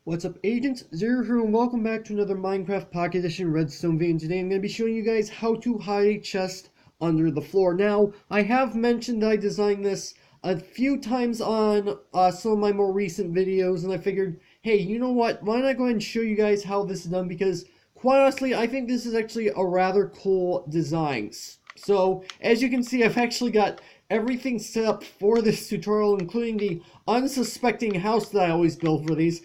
What's up, Agents? Zero here, and welcome back to another Minecraft Pocket Edition Redstone video. And today I'm going to be showing you guys how to hide a chest under the floor. Now, I have mentioned that I designed this a few times on some of my more recent videos, and I figured, hey, you know what? Why not go ahead and show you guys how this is done? Because, quite honestly, I think this is actually a rather cool design. So, as you can see, I've actually got everything set up for this tutorial, including the unsuspecting house that I always build for these.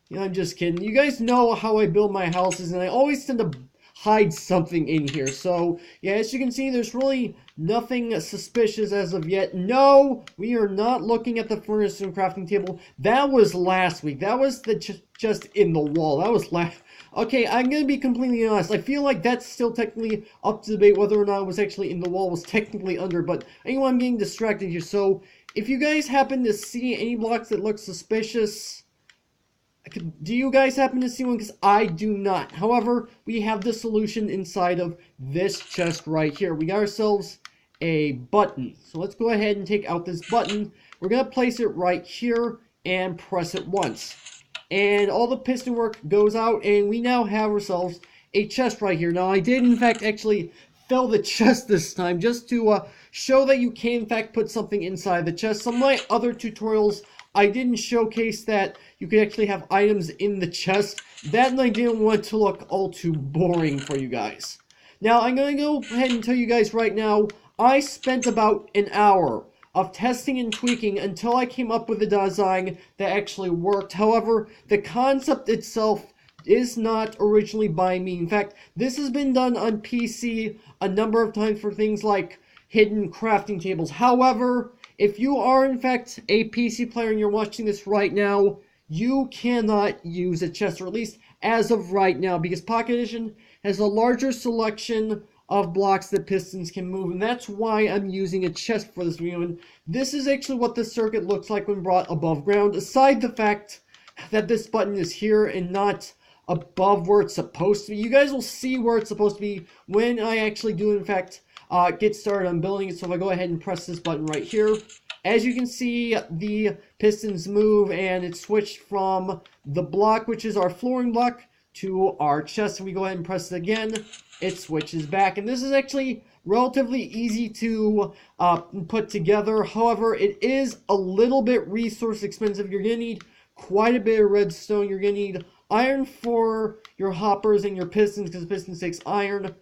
Yeah, I'm just kidding. You guys know how I build my houses, and I always tend to hide something in here. So, yeah, as you can see, there's really nothing suspicious as of yet. No, we are not looking at the furnace and crafting table. That was last week. That was the just in the wall. That was last... Okay, I'm going to be completely honest. I feel like that's still technically up to debate whether or not it was actually in the wall, was technically under, but anyway, I'm getting distracted here. So, if you guys happen to see any blocks that look suspicious, do you guys happen to see one? Because I do not. However, we have the solution inside of this chest right here. We got ourselves a button. So let's go ahead and take out this button. We're going to place it right here and press it once. And all the piston work goes out, and we now have ourselves a chest right here. Now, I did, in fact, actually fill the chest this time, just to show that you can, in fact, put something inside the chest. Some of my other tutorials, I didn't showcase that you could actually have items in the chest. That, and I didn't want to look all too boring for you guys. Now, I'm going to go ahead and tell you guys right now, I spent about an hour of testing and tweaking until I came up with a design that actually worked. However, the concept itself is not originally by me. In fact, this has been done on PC a number of times for things like hidden crafting tables. However, if you are in fact a PC player and you're watching this right now, you cannot use a chest, or at least as of right now, because Pocket Edition has a larger selection of blocks that pistons can move, and that's why I'm using a chest for this video. And this is actually what the circuit looks like when brought above ground, aside the fact that this button is here and not above where it's supposed to be. You guys will see where it's supposed to be when I actually do in fact get started on building it. So if I go ahead and press this button right here, as you can see, the pistons move, and it switched from the block, which is our flooring block, to our chest. And we go ahead and press it again, it switches back. And this is actually relatively easy to put together. However, it is a little bit resource expensive. You're going to need quite a bit of redstone. You're going to need iron for your hoppers and your pistons, because pistons takes iron.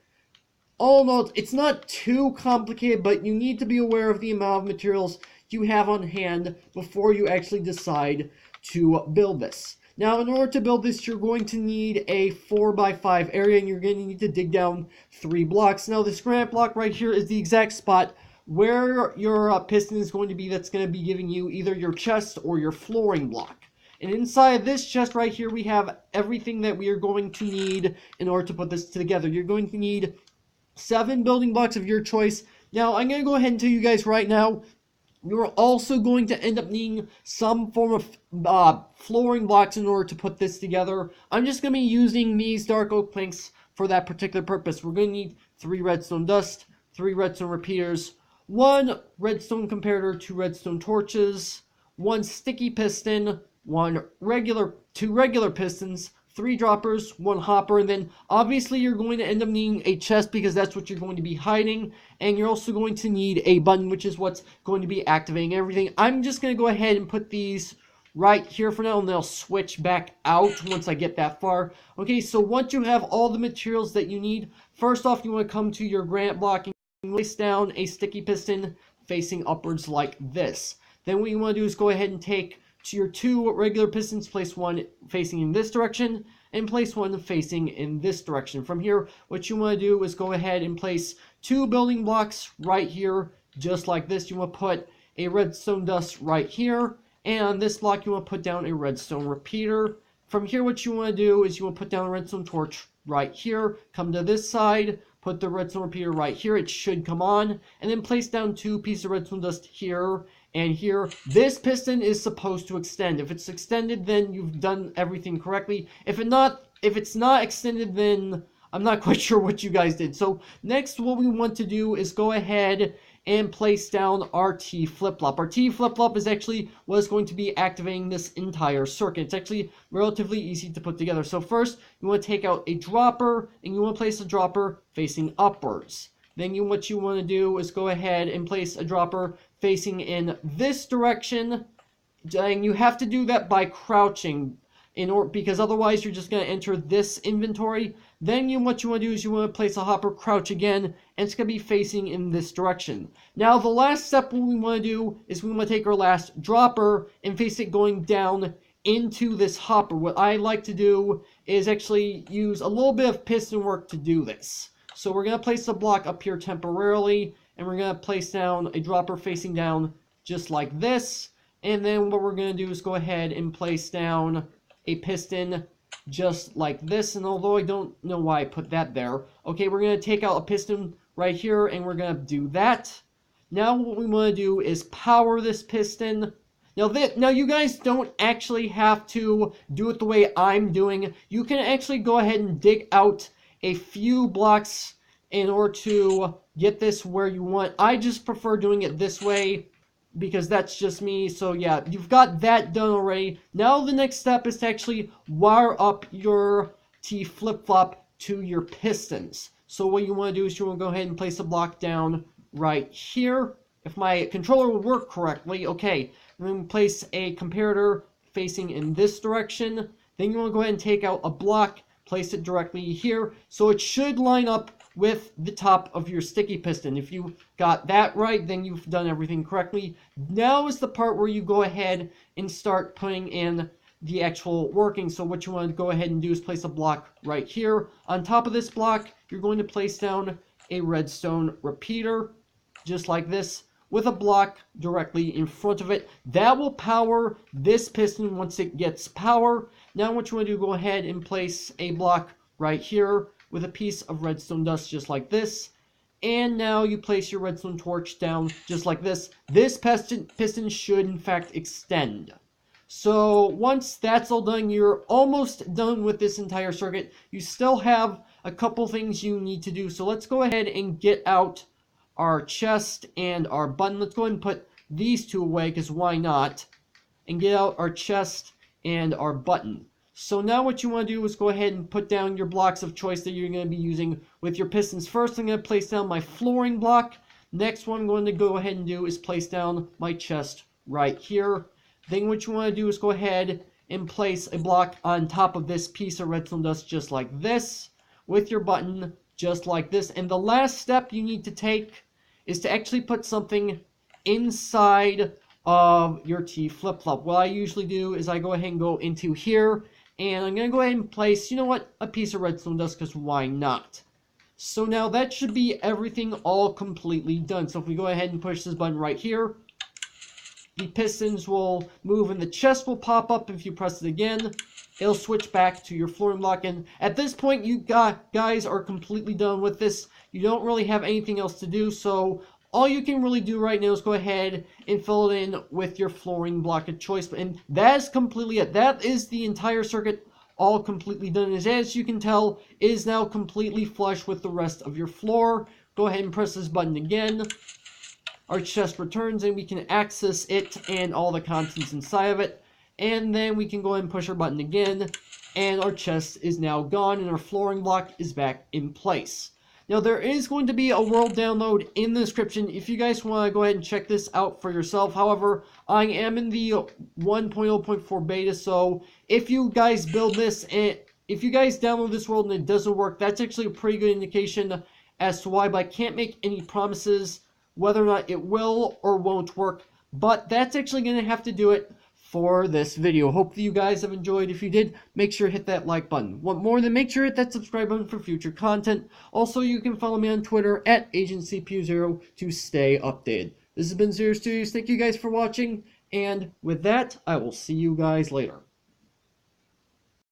All in all, it's not too complicated, but you need to be aware of the amount of materials you have on hand before you actually decide to build this. Now, in order to build this, you're going to need a 4x5 area, and you're going to need to dig down 3 blocks. Now, this granite block right here is the exact spot where your piston is going to be. That's going to be giving you either your chest or your flooring block. And inside this chest right here, we have everything that we are going to need in order to put this together. You're going to need 7 building blocks of your choice. Now, I'm going to go ahead and tell you guys right now, you're also going to end up needing some form of flooring blocks in order to put this together. I'm just going to be using these dark oak planks for that particular purpose. We're going to need 3 redstone dust, 3 redstone repeaters, 1 redstone comparator, 2 redstone torches, 1 sticky piston, 2 regular pistons, 3 droppers, 1 hopper, and then obviously you're going to end up needing a chest, because that's what you're going to be hiding, and you're also going to need a button, which is what's going to be activating everything. I'm just going to go ahead and put these right here for now, and they'll switch back out once I get that far. Okay, so once you have all the materials that you need, first off, you want to come to your granite block and place down a sticky piston facing upwards like this. Then what you want to do is go ahead and take to your 2 regular pistons, place 1 facing in this direction, and place 1 facing in this direction. From here, what you want to do is go ahead and place 2 building blocks right here, just like this. You want to put a redstone dust right here, and on this block, you want to put down a redstone repeater. From here, what you want to do is you want to put down a redstone torch right here, come to this side, put the redstone repeater right here, it should come on, and then place down 2 pieces of redstone dust here and here. This piston is supposed to extend. If it's extended, then you've done everything correctly. If it's not extended, then I'm not quite sure what you guys did. So next, what we want to do is go ahead and place down our T flip-flop. Our T flip-flop is actually what is going to be activating this entire circuit. It's actually relatively easy to put together. So first, you want to take out a dropper, and you want to place the dropper facing upwards. Then what you want to do is go ahead and place a dropper facing in this direction, and you have to do that by crouching, because otherwise you're just going to enter this inventory. Then what you want to do is you want to place a hopper, crouch again, and it's going to be facing in this direction. Now the last step what we want to do is we want to take our last dropper and face it going down into this hopper. What I like to do is actually use a little bit of piston work to do this. So we're going to place the block up here temporarily, and we're going to place down a dropper facing down just like this. And then what we're going to do is go ahead and place down a piston just like this. And although I don't know why I put that there, okay, we're going to take out a piston right here, and we're going to do that. Now what we want to do is power this piston. Now you guys don't actually have to do it the way I'm doing. You can actually go ahead and dig out a few blocks in order to get this where you want. I just prefer doing it this way, because that's just me. So yeah, you've got that done already. Now the next step is to actually wire up your T flip-flop to your pistons. So what you want to do is you want to go ahead and place a block down right here. If my controller would work correctly, okay. And then place a comparator facing in this direction. Then you want to go ahead and take out a block, place it directly here. So it should line up with the top of your sticky piston. If you got that right, then you've done everything correctly. Now is the part where you go ahead and start putting in the actual working. So what you want to go ahead and do is place a block right here. On top of this block, you're going to place down a redstone repeater, just like this, with a block directly in front of it. That will power this piston once it gets power. Now what you want to do, go ahead and place a block right here with a piece of redstone dust just like this. And now you place your redstone torch down just like this. This piston should in fact extend. So once that's all done, you're almost done with this entire circuit. You still have a couple things you need to do. So let's go ahead and get out our chest and our button. Let's go ahead and put these two away, because why not? And get out our chest and our button. So now what you want to do is go ahead and put down your blocks of choice that you're going to be using with your pistons. First, I'm going to place down my flooring block. Next one I'm going to go ahead and do is place down my chest right here. Then what you want to do is go ahead and place a block on top of this piece of redstone dust just like this, with your button just like this. And the last step you need to take is to actually put something inside of your T flip-flop. What I usually do is I go ahead and go into here, and I'm going to go ahead and place, you know what, a piece of redstone dust, because why not? So now that should be everything all completely done. So if we go ahead and push this button right here, the pistons will move and the chest will pop up. If you press it again, it'll switch back to your flooring block. And at this point, you guys are completely done with this. You don't really have anything else to do. So all you can really do right now is go ahead and fill it in with your flooring block of choice. And that's completely it. That is the entire circuit all completely done. And as you can tell, it is now completely flush with the rest of your floor. Go ahead and press this button again. Our chest returns and we can access it and all the contents inside of it. And then we can go ahead and push our button again, and our chest is now gone and our flooring block is back in place. Now there is going to be a world download in the description if you guys want to go ahead and check this out for yourself. However, I am in the 1.0.4 beta, so if you guys build this and if you guys download this world and it doesn't work, that's actually a pretty good indication as to why, but I can't make any promises whether or not it will or won't work. But that's actually going to have to do it for this video. Hope that you guys have enjoyed. If you did, make sure to hit that like button. Want more, then make sure to hit that subscribe button for future content. Also, you can follow me on Twitter at AgentCPU0 to stay updated. This has been Zero Studios. Thank you guys for watching, and with that, I will see you guys later.